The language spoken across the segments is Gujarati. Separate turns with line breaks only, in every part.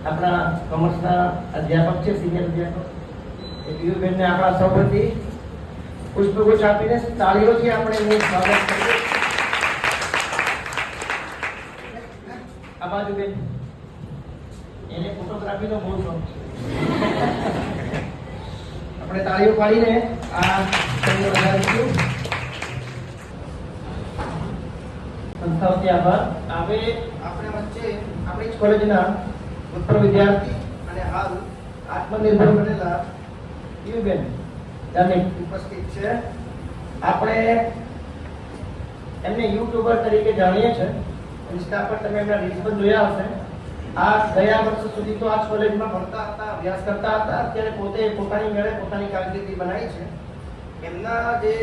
આપણા કોમર્સના અધ્યાપક છે, સિનિયર અધ્યાપક એ પીયુબેનને આપણા સૌપ્રતિ પુષ્પગુચ્છ આપીને તાળીઓથી આપણે એનું સ્વાગત કરીએ. આ બાજુ બેન, એને ફોટોગ્રાફીનો બહુ શોખ છે. આપણે તાળીઓ પાડીને આ તમને વધારીશું. સંસ્થાઓથી આભાર. હવે આપણે વચ્ચે આપણી જ કોલેજના ઉત્તર વિદ્યાર્થી અને હાલ આત્મનિર્ભર બનેલા પીયુબેન જામિન ઉપસ્થિત છે. આપણે એમને યુટ્યુબર તરીકે જાણીએ છીએ. ઇન્સ્ટા પર તમે એમના રીલ્સ પણ જોયા હશે. આ ગયા વર્ષ સુધી તો આ કોલેજમાં ભણતા હતા, અભ્યાસ કરતા હતા. અત્યારે પોતે પોતાની મેળે પોતાની કારકિર્દી બનાવી છે. એમના જે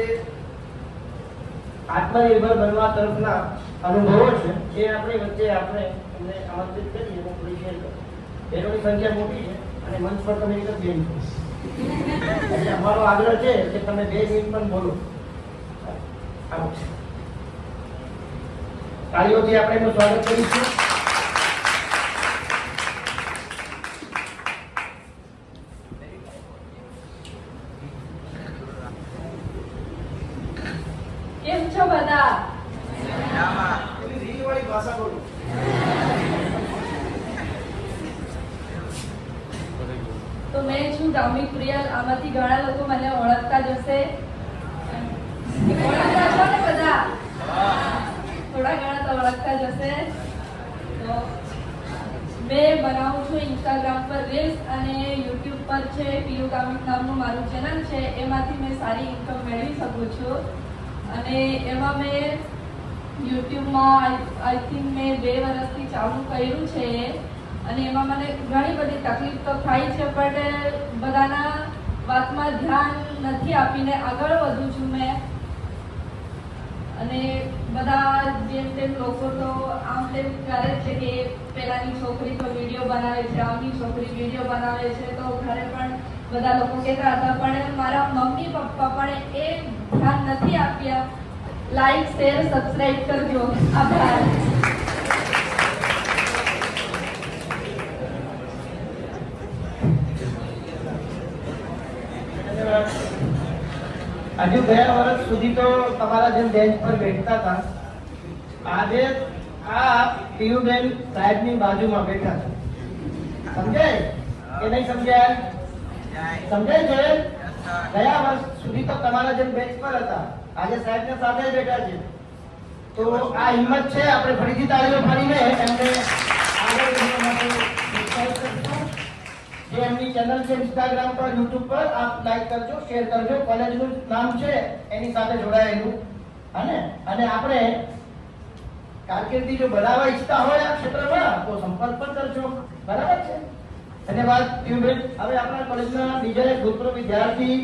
આત્મનિર્ભર બનવા તરફના અનુભવો છે એ આપણી વચ્ચે આપણે એમને આમંત્રિત કરીએ અને થોડી શેર કરીએ. બહેનોની સંખ્યા મોટી છે અને મંચ પર તમે એક જ બેન છો એટલે અમારો આગ્રહ છે કે તમે 2 મિનિટ પણ બોલો. આવો તાળીઓથી આપણે એમનું સ્વાગત કરીશું.
કેમ છો બધા?
રીલવાળી ભાષા બોલો.
તો મેં છું ગામી પ્રિયલ. આમાંથી ઘણા લોકો મને ઓળખતા જ હશે. ઓળખતા છો ને બધા? થોડા ઘણા તો ઓળખતા જ હશે. તો મેં બનાવું છું ઇન્સ્ટાગ્રામ પર રીલ્સ અને યુટ્યુબ પર છે પીયુ ગામિત નામનું મારું ચેનલ છે. એમાંથી મેં સારી ઇન્કમ મેળવી શકું છું. અને એમાં મેં યુટ્યુબમાં આઈ થિંક મેં 2 વર્ષથી ચાલુ કર્યું છે. અને એમાં મને ઘણી બધી તકલીફ તો થાય છે, પણ બધાના વાતમાં ધ્યાન નથી આપીને આગળ વધું છું મેં. અને બધા જેમ તેમ લોકો તો આમ તેમ કરે છે કે પેલાની છોકરી તો વિડીયો બનાવે છે, આમની છોકરી વિડીયો બનાવે છે. તો ઘરે પણ બધા લોકો કહેતા હતા, પણ મારા મમ્મી પપ્પા પણ એ ધ્યાન નથી આપ્યા. લાઈક, શેર, સબસ્ક્રાઇબ કરજો. આભાર.
હજુ ગયા વર્ષ સુધી તો તમારા જેમ બેન્ચ પર બેઠતા હતા. આજે આ પીયુબેન સાહેબની બાજુમાં બેઠા છે. સમજાય કે નહીં સમજાય? સમજાય છે? ગયા વર્ષ સુધી તો તમારા જેમ બેન્ચ પર હતા. આજે સાહેબને સાથે બેઠા છે. તો આ હિંમત છે. આપણે ફરીથી તાળીઓ પાડીને એમને આગળ વધવા માટે પ્રોત્સાહિત કરીશું. જે એમની ચેનલ છે ઇન્સ્ટાગ્રામ પર, યુટ્યુબ પર, આપ લાઈક કરજો, શેર કરજો. કોલેજનું નામ છે એની સાથે જોડાયેલું. અને આપણે કારકિર્દી જો બનાવવા ઈચ્છતા હોય આ ક્ષેત્રમાં તો સંપર્ક પણ કરજો. બરાબર છે? ધન્યવાદ પીયુબેન. હવે આપણા કોલેજના બીજા એક ભૂતપૂર્વ વિદ્યાર્થી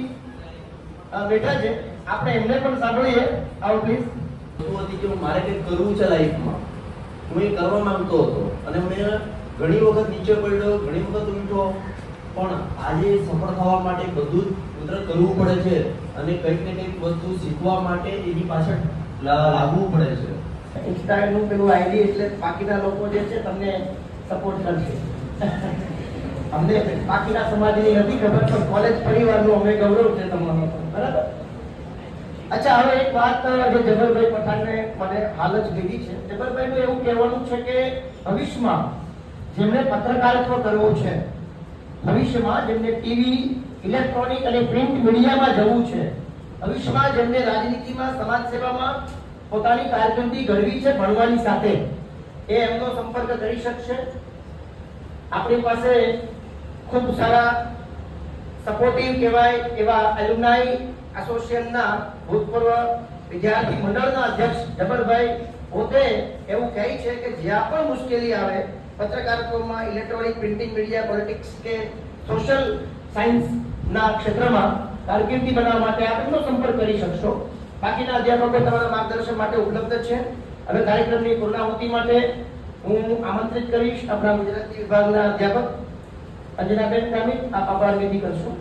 બેઠા છે. આપણે એમને પણ સાંભળીએ. આવો પ્લીઝ.
કે મારે કંઈક કરવું છે લાઈફમાં, હું એ કરવા માંગતો હતો અને મેં ઘણી વખત નીચે પડ્યો, ઘણી વખત ઉઠ્યો, પણ આજે સફળ થવા માટે બધું જ કરવું પડે છે અને કંઈક ને કંઈક વસ્તુ શીખવા માટે એની પાછળ લાગવું પડે છે.
ઇન્સ્ટાનું પેલું આઈડી એટલે બાકીના લોકો જે છે તમને સપોર્ટ કરશે. અમને બાકીના સમાજની નથી ખબર, પણ કોલેજ પરિવારનું અમે ગૌરવ છે તમારો. બરાબર? અચ્છા, હવે એક વાત જે જબરભાઈ પઠાણને મને હાલ જ કીધી છે. જબરભાઈનું એવું કહેવાનું છે કે ભવિષ્યમાં જેમને પત્રકારત્વ કરવું છે, ભવિષ્યમાં જેમને ટીવી, ઇલેક્ટ્રોનિક અને પ્રિન્ટ મીડિયામાં જવું છે, ભવિષ્યમાં જેમને રાજનીતિમાં, સમાજ સેવામાં પોતાની કારકિર્દી ઘડવી છે ભણવાની સાથે, એ એમનો સંપર્ક કરી શકશે. આપણી પાસે ખૂબ સારા સપોર્ટિવ કહેવાય એવા એલ્યુમનાઈ એસોસિએશનના ભૂતપૂર્વ વિદ્યાર્થી મંડળના અધ્યક્ષ જબરભાઈ પોતે એવું કહે છે કે જ્યાં પણ મુશ્કેલી આવે પત્રકારત્વમાં, ઇલેક્ટ્રોનિક, પ્રિન્ટિંગ મીડિયા, પોલિટિક્સ કે સોશિયલ સાયન્સના ક્ષેત્રમાં કારકિર્દી બનાવવા માટે આપ એમનો સંપર્ક કરી શકશો. બાકીના અધ્યાપકો તમારા માર્ગદર્શન માટે ઉપલબ્ધ છે. હવે કાર્યક્રમની પૂર્ણાહુતિ માટે હું આમંત્રિત કરીશ આપણા ગુજરાતી વિભાગના અધ્યાપક અંજનાબેન ગામિત. આપ આભાર વિધિ કરશો.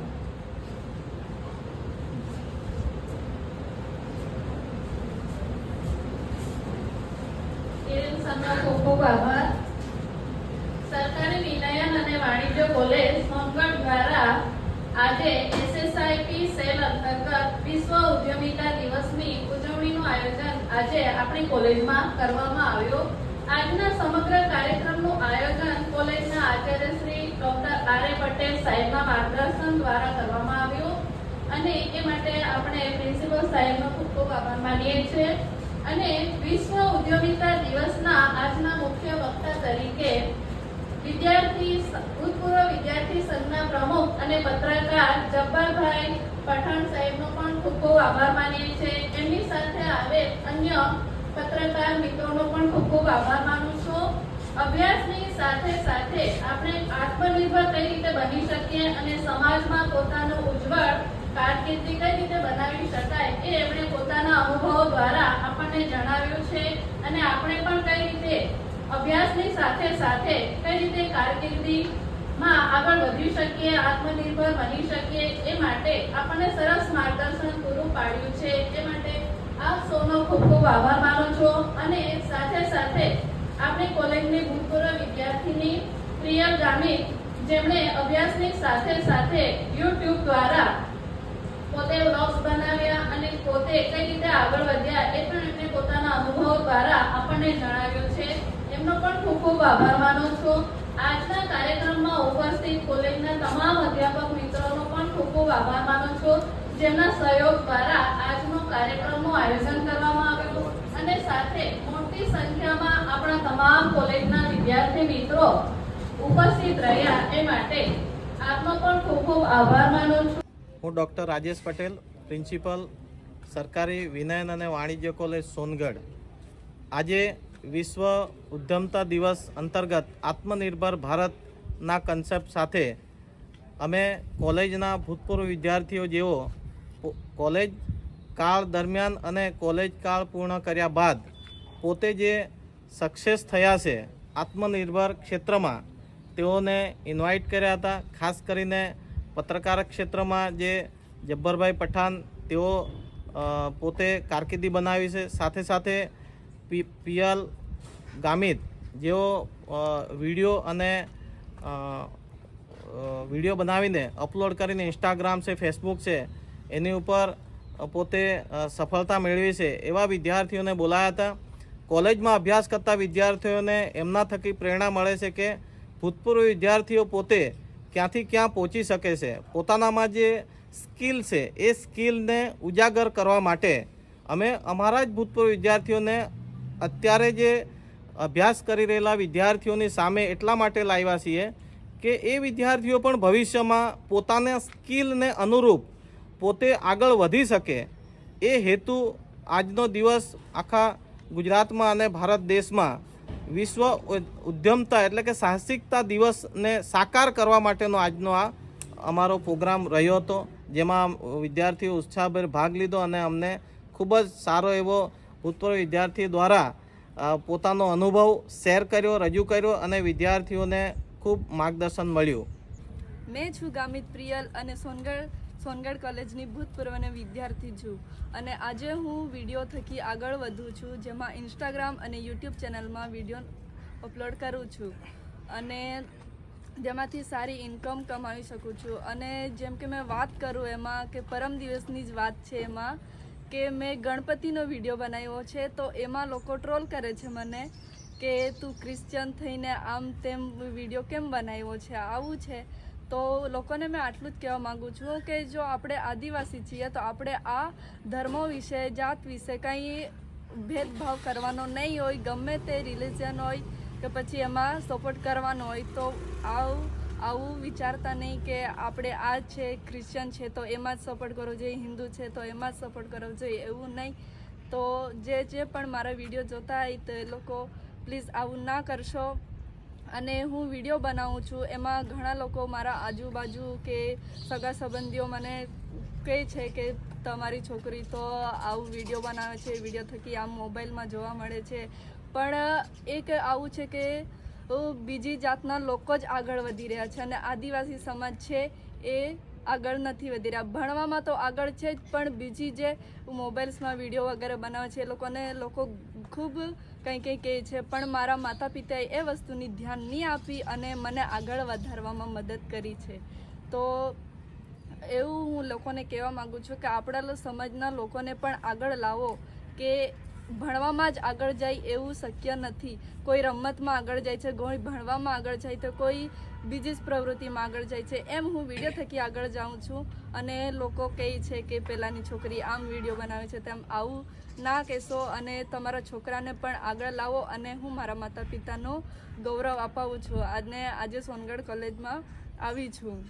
ખૂબ ખૂબ આભાર. સરકારી વિનયન અને વાણિજ્ય કોલેજ સોનગઢ દ્વારા આજે એસએસઆઈપી સેલ અંતર્ગત વિશ્વ ઉદ્યમિતા દિવસની ઉજવણીનું આયોજન આજે આપણી કોલેજમાં કરવામાં આવ્યું. આજના સમગ્ર કાર્યક્રમનું આયોજન કોલેજના આચાર્ય શ્રી ડોક્ટર આર એ પટેલ સાહેબના માર્ગદર્શન દ્વારા કરવામાં આવ્યું અને એ માટે આપણે પ્રિન્સિપલ સાહેબનો ખૂબ ખૂબ આભાર માનીએ છીએ. અને વિશ્વ ઉદ્યમિતા દિવસના આજના મુખ્ય વક્તા તરીકે ભૂતપૂર્વ વિદ્યાર્થી સંઘના પ્રમુખ અને પત્રકાર જબ્બારભાઈ પઠાણ સાહેબનો પણ ખૂબ ખૂબ આભાર માનીએ છીએ. એમની સાથે આવે અન્ય પત્રકાર મિત્રોનો પણ ખૂબ ખૂબ આભાર માનું છું. અભ્યાસની સાથે સાથે આપણે આત્મનિર્ભર કઈ રીતે બની શકીએ અને સમાજમાં પોતાનું ઉજ્જવળ કારકિર્દી કઈ રીતે બનાવી શકાય એ એમણે પોતાના અનુભવો દ્વારા આપણને જણાવ્યું છે. અને આપણે પણ કઈ રીતે અભ્યાસની સાથે સાથે કઈ રીતે કારકિર્દીમાં આગળ વધી શકીએ, આત્મનિર્ભર બની શકીએ એ માટે આપણને સરસ માર્ગદર્શન પૂરું પાડ્યું છે. એ માટે આપ સૌનો ખૂબ ખૂબ આભાર માનું છું. અને સાથે સાથે આપણી કોલેજની ભૂતપૂર્વ વિદ્યાર્થીની પ્રિયલ ગામિત, જેમણે અભ્યાસની સાથે સાથે યુટ્યુબ દ્વારા પોતે વ્લોગ્સ બનાવ્યા અને પોતે કઈ રીતે આગળ વધ્યા એ પણ એમણે પોતાના અનુભવો દ્વારા આપણને જણાવ્યું છે. એમનો પણ ખૂબ ખૂબ આભાર માનું છું. આજના કાર્યક્રમમાં ઉપસ્થિત કોલેજના તમામ અધ્યાપક મિત્રોનો પણ ખૂબ ખૂબ આભાર માનું છું, જેમના સહયોગ દ્વારા આજનો કાર્યક્રમનું આયોજન કરવામાં આવ્યું અને સાથે મોટી સંખ્યામાં આપણા તમામ કોલેજના વિદ્યાર્થી મિત્રો ઉપસ્થિત રહ્યા એ માટે આપનો પણ ખૂબ ખૂબ આભાર માનું છું.
હું ડૉક્ટર રાજેશ પટેલ, પ્રિન્સિપલ સરકારી વિનયન અને વાણિજ્ય કોલેજ સોનગઢ. આજે વિશ્વ ઉદ્યમતા દિવસ અંતર્ગત આત્મનિર્ભર ભારતના કન્સેપ્ટ સાથે અમે કોલેજના ભૂતપૂર્વ વિદ્યાર્થીઓ જેઓ કોલેજ કાળ દરમિયાન અને કોલેજ કાળ પૂર્ણ કર્યા બાદ પોતે જે સક્સેસ થયા છે આત્મનિર્ભર ક્ષેત્રમાં તેઓને ઇન્વાઇટ કર્યા હતા. ખાસ કરીને પત્રકાર ક્ષેત્રમાં જે જબ્બરભાઈ પઠાણ તેઓ પોતે કારકિર્દી બનાવી છે, સાથે સાથે પિયલ ગામિત જેઓ વિડીયો બનાવીને અપલોડ કરીને ઇન્સ્ટાગ્રામ છે, ફેસબુક છે એની ઉપર પોતે સફળતા મેળવી છે. એવા વિદ્યાર્થીઓને બોલાયા હતા. કોલેજમાં અભ્યાસ કરતા વિદ્યાર્થીઓને એમના થકી પ્રેરણા મળે છે કે ભૂતપૂર્વ વિદ્યાર્થીઓ પોતે ક્યાંથી ક્યાં પહોંચી શકે છે. પોતાનામાં જે સ્કિલ છે એ સ્કિલને ઉજાગર કરવા માટે અમે અમારા જ ભૂતપૂર્વ વિદ્યાર્થીઓને અત્યારે જે અભ્યાસ કરી રહેલા વિદ્યાર્થીઓની સામે એટલા માટે લાવ્યા છીએ કે એ વિદ્યાર્થીઓ પણ ભવિષ્યમાં પોતાના સ્કિલને અનુરૂપ પોતે આગળ વધી શકે. એ હેતુ આજનો દિવસ આખા ગુજરાતમાં અને ભારત દેશમાં વિશ્વ ઉદ્યમતા એટલે કે સાહસિકતા દિવસને સાકાર કરવા માટેનો આજનો આ અમારો પ્રોગ્રામ રહ્યો હતો, જેમાં વિદ્યાર્થીઓ ઉત્સાહભેર ભાગ લીધો અને અમને ખૂબ જ સારો એવો ભૂતપૂર્વ વિદ્યાર્થી દ્વારા પોતાનો અનુભવ શેર કર્યો, રજૂ કર્યો અને વિદ્યાર્થીઓને ખૂબ માર્ગદર્શન મળ્યું.
મેં છું ગામિત પ્રિયલ અને સોનગઢ કોલેજની ભૂતપૂર્વ વિદ્યાર્થી છું અને આજે હું વિડીયો થકી આગળ વધું છું, જેમાં ઇન્સ્ટાગ્રામ અને યુટ્યુબ ચેનલમાં વિડીયો અપલોડ કરું છું અને જેમાંથી સારી ઇન્કમ કમાવી શકું છું. અને જેમ કે મેં વાત કરું એમાં કે પરમ દિવસની જ વાત છે એમાં કે મેં ગણપતિનો વિડીયો બનાવ્યો છે, તો એમાં લોકો ટ્રોલ કરે છે મને કે તું ક્રિશ્ચિયન થઈને આમ તેમ વિડીયો કેમ બનાવ્યો છે, આવું છે. તો લોકોને મેં આટલું જ કહેવા માગું છું કે જો આપણે આદિવાસી છીએ તો આપણે આ ધર્મો વિશે, જાત વિશે કંઈ ભેદભાવ કરવાનો નહીં હોય. ગમે તે રિલિજન હોય કે પછી એમાં સપોર્ટ કરવાનો હોય તો આવું વિચારતા નહીં કે આપણે આ છે ક્રિશ્ચિયન છે તો એમાં જ સપોર્ટ કરવો જોઈએ, હિન્દુ છે તો એમાં જ સપોર્ટ કરવો જોઈએ, એવું નહીં. તો જે પણ મારા વિડીયો જોતા હોય તો એ લોકો પ્લીઝ આવું ના કરશો. અને હું વિડીયો બનાવું છું, એમાં ઘણા લોકો મારા આજુબાજુ કે સગા સંબંધીઓ મને કહે છે કે તમારી છોકરી તો આવું વિડીયો બનાવે છે, વિડીયો થકી આમ મોબાઈલમાં જોવા મળે છે. પણ એક આવું છે કે બીજી જાતના લોકો જ આગળ વધી રહ્યા છે અને આદિવાસી સમાજ છે એ આગળ નથી વધી રહ્યા. ભણવામાં તો આગળ છે જ, પણ બીજી જે મોબાઈલ્સમાં વિડીયો વગેરે બનાવે છે એ લોકો ખૂબ કંઈ કહે છે, પણ મારા માતા પિતાએ એ વસ્તુની ધ્યાન નહીં આપી અને મને આગળ વધારવામાં મદદ કરી છે. તો એવું હું લોકોને કહેવા માગું છું કે આપણા સમાજના લોકોને પણ આગળ લાવો કે ભણવામાં જ આગળ જાય એવું શક્ય નથી. કોઈ રમતમાં આગળ જાય છે, કોઈ ભણવામાં આગળ જાય તો કોઈ બીજી જ પ્રવૃત્તિમાં આગળ જાય છે. એમ હું વિડીયો થકી આગળ જાઉં છું અને લોકો કહે છે કે પહેલાંની છોકરી આમ વિડીયો બનાવે છે, તેમ આવું ના કહેશો અને તમારા છોકરાને પણ આગળ લાવો. અને હું મારા માતા પિતાનો ગૌરવ અપાવું છું અને આજે સોનગઢ કોલેજમાં આવી છું.